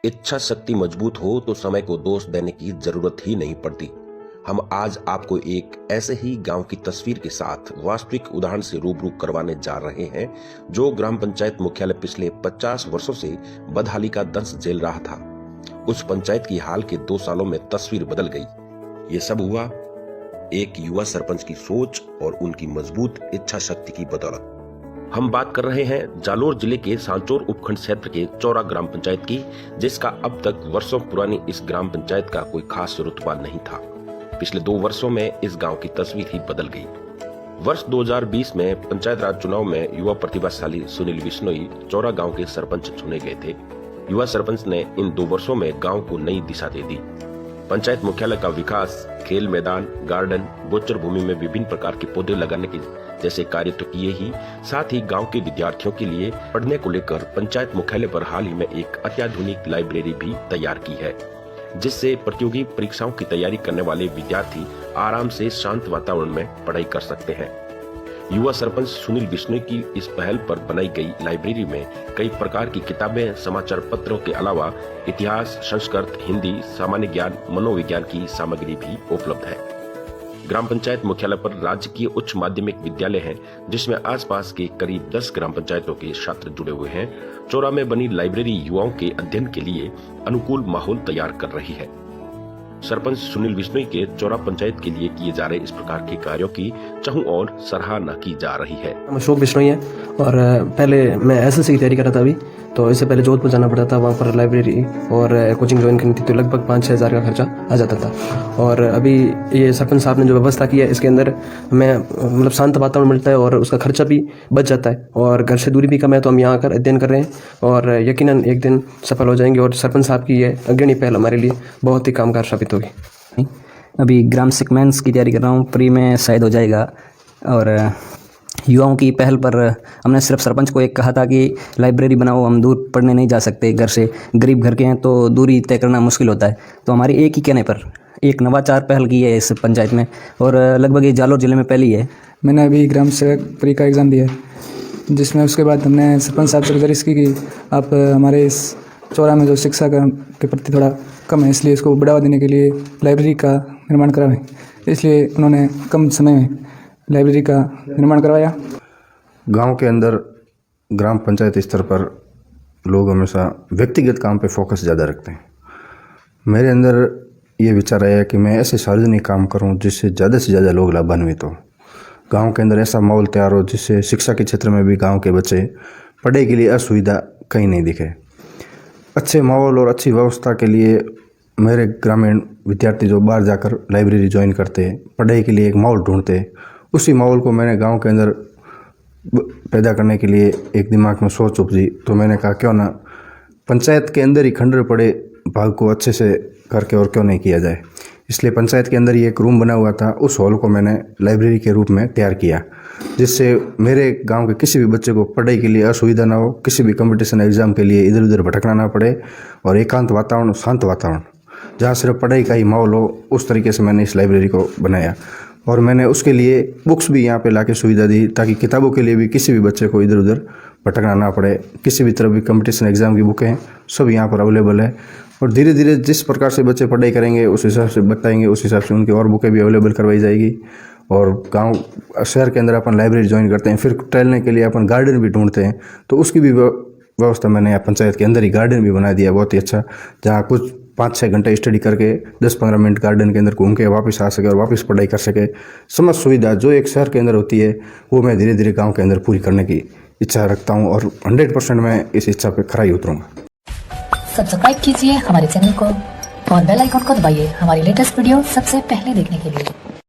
इच्छा शक्ति मजबूत हो तो समय को दोष देने की जरूरत ही नहीं पड़ती। हम आज आपको एक ऐसे ही गांव की तस्वीर के साथ वास्तविक उदाहरण से रूबरू करवाने जा रहे हैं, जो ग्राम पंचायत मुख्यालय पिछले 50 वर्षों से बदहाली का दंश झेल रहा था। उस पंचायत की हाल के 2 सालों में तस्वीर बदल गई। ये सब हुआ एक युवा सरपंच की सोच और उनकी मजबूत इच्छा शक्ति की बदौलत। हम बात कर रहे हैं जालोर जिले के सांचौर उपखंड क्षेत्र के चौरा ग्राम पंचायत की, जिसका अब तक वर्षों पुरानी इस ग्राम पंचायत का कोई खास रुतबा नहीं था। पिछले 2 वर्षों में इस गांव की तस्वीर ही बदल गई। वर्ष 2020 में पंचायत राज चुनाव में युवा प्रतिभाशाली सुनील बिश्नोई चौरा गांव के सरपंच चुने गए थे। युवा सरपंच ने इन 2 वर्षों में गांव को नई दिशा दे दी। पंचायत मुख्यालय का विकास, खेल मैदान, गार्डन, गोचर भूमि में विभिन्न प्रकार के पौधे लगाने के जैसे कार्य तो किए ही, साथ ही गांव के विद्यार्थियों के लिए पढ़ने को लेकर पंचायत मुख्यालय पर हाल ही में एक अत्याधुनिक लाइब्रेरी भी तैयार की है, जिससे प्रतियोगी परीक्षाओं की तैयारी करने वाले विद्यार्थी आराम से शांत वातावरण में पढ़ाई कर सकते हैं। युवा सरपंच सुनील बिश्नोई की इस पहल पर बनाई गई लाइब्रेरी में कई प्रकार की किताबें, समाचार पत्रों के अलावा इतिहास, संस्कृत, हिंदी, सामान्य ज्ञान, मनोविज्ञान की सामग्री भी उपलब्ध है। ग्राम पंचायत मुख्यालय पर राजकीय उच्च माध्यमिक विद्यालय है, जिसमें आसपास के करीब 10 ग्राम पंचायतों के छात्र जुड़े हुए हैं। चौरा में बनी लाइब्रेरी युवाओं के अध्ययन के लिए अनुकूल माहौल तैयार कर रही है। सरपंच सुनील बिश्नोई के चौरा पंचायत के लिए किए जा रहे इस प्रकार के कार्यों की चहुं और सराहना की जा रही है। अशोक बिश्नोई है और पहले मैं एसएससी की तैयारी कर रहा था अभी, तो इससे पहले जोधपुर जाना पड़ता था, वहाँ पर लाइब्रेरी और कोचिंग ज्वाइन करनी थी, तो लगभग 5-6 हज़ार का खर्चा आ जाता था। और अभी ये सरपंच साहब ने जो व्यवस्था की है, इसके अंदर मैं मतलब शांत वातावरण मिलता है और उसका खर्चा भी बच जाता है और घर से दूरी भी कम है, तो हम यहाँ आकर अध्ययन कर रहे हैं और यकीनन एक दिन सफल हो जाएंगे। और सरपंच साहब की ये अग्रणी पहल हमारे लिए बहुत ही कामगार साबित होगी। अभी ग्राम सिकमेंस की तैयारी कर रहा हूँ, प्री में शायद हो जाएगा। और युवाओं की पहल पर हमने सिर्फ सरपंच को एक कहा था कि लाइब्रेरी बनाओ, हम दूर पढ़ने नहीं जा सकते, घर से गरीब घर के हैं तो दूरी तय करना मुश्किल होता है। तो हमारी एक ही कहने पर एक नवाचार पहल की है इस पंचायत में, और लगभग ये जालोर जिले में पहली है। मैंने अभी ग्राम सेवक प्री का एग्ज़ाम दिया है, जिसमें उसके बाद हमने सरपंच साहब से गुजारिश की कि आप हमारे इस चौरा में जो शिक्षा के प्रति थोड़ा कम है, इसलिए इसको बढ़ावा देने के लिए लाइब्रेरी का निर्माण कराएं। इसलिए उन्होंने कम समय में लाइब्रेरी का निर्माण करवाया। गांव के अंदर ग्राम पंचायत स्तर पर लोग हमेशा व्यक्तिगत काम पे फोकस ज़्यादा रखते हैं। मेरे अंदर ये विचार आया कि मैं ऐसे सार्वजनिक काम करूं जिससे ज़्यादा से ज़्यादा लोग लाभान्वित हो। गांव के अंदर ऐसा माहौल तैयार हो जिससे शिक्षा के क्षेत्र में भी गांव के बच्चे पढ़ाई के लिए असुविधा कहीं नहीं दिखे। अच्छे माहौल और अच्छी व्यवस्था के लिए मेरे ग्रामीण विद्यार्थी जो बाहर जाकर लाइब्रेरी ज्वाइन करते, पढ़ाई के लिए एक माहौल ढूंढते, उसी माहौल को मैंने गांव के अंदर पैदा करने के लिए एक दिमाग में सोच उपजी। तो मैंने कहा क्यों ना पंचायत के अंदर ही खंडर पड़े भाग को अच्छे से करके और क्यों नहीं किया जाए। इसलिए पंचायत के अंदर ही एक रूम बना हुआ था, उस हॉल को मैंने लाइब्रेरी के रूप में तैयार किया, जिससे मेरे गांव के किसी भी बच्चे को पढ़ाई के लिए असुविधा ना हो, किसी भी कंपटीशन एग्जाम के लिए इधर उधर भटकना ना पड़े, और एकांत वातावरण, शांत वातावरण जहाँ सिर्फ पढ़ाई का ही माहौल हो, उस तरीके से मैंने इस लाइब्रेरी को बनाया। और मैंने उसके लिए बुक्स भी यहाँ पे लाके सुविधा दी, ताकि किताबों के लिए भी किसी भी बच्चे को इधर उधर भटकना ना पड़े। किसी भी तरह की कंपटीशन एग्जाम की बुकें सब यहाँ पर अवेलेबल है, और धीरे धीरे जिस प्रकार से बच्चे पढ़ाई करेंगे उस हिसाब से बताएंगे, उस हिसाब से उनकी और बुकें भी अवेलेबल करवाई जाएगी। और गांव शहर के अंदर अपन लाइब्रेरी ज्वाइन करते हैं, फिर टहलने के लिए अपन गार्डन भी ढूंढते हैं, तो उसकी भी व्यवस्था मैंने यहाँ पंचायत के अंदर ही गार्डन भी बना दिया, बहुत ही अच्छा, जहाँ कुछ 5-6 घंटे स्टडी करके 10-15 मिनट गार्डन के अंदर घूम के वापस आ सके और वापस पढ़ाई कर सके। समस्त सुविधा जो एक शहर के अंदर होती है, वो मैं धीरे धीरे गांव के अंदर पूरी करने की इच्छा रखता हूं, और 100% मैं इस इच्छा पे खरा ही उतरूंगा। सब्सक्राइब कीजिए हमारे चैनल को और बेल आइकन को दबाइए हमारी लेटेस्ट वीडियो सबसे पहले देखने के लिए।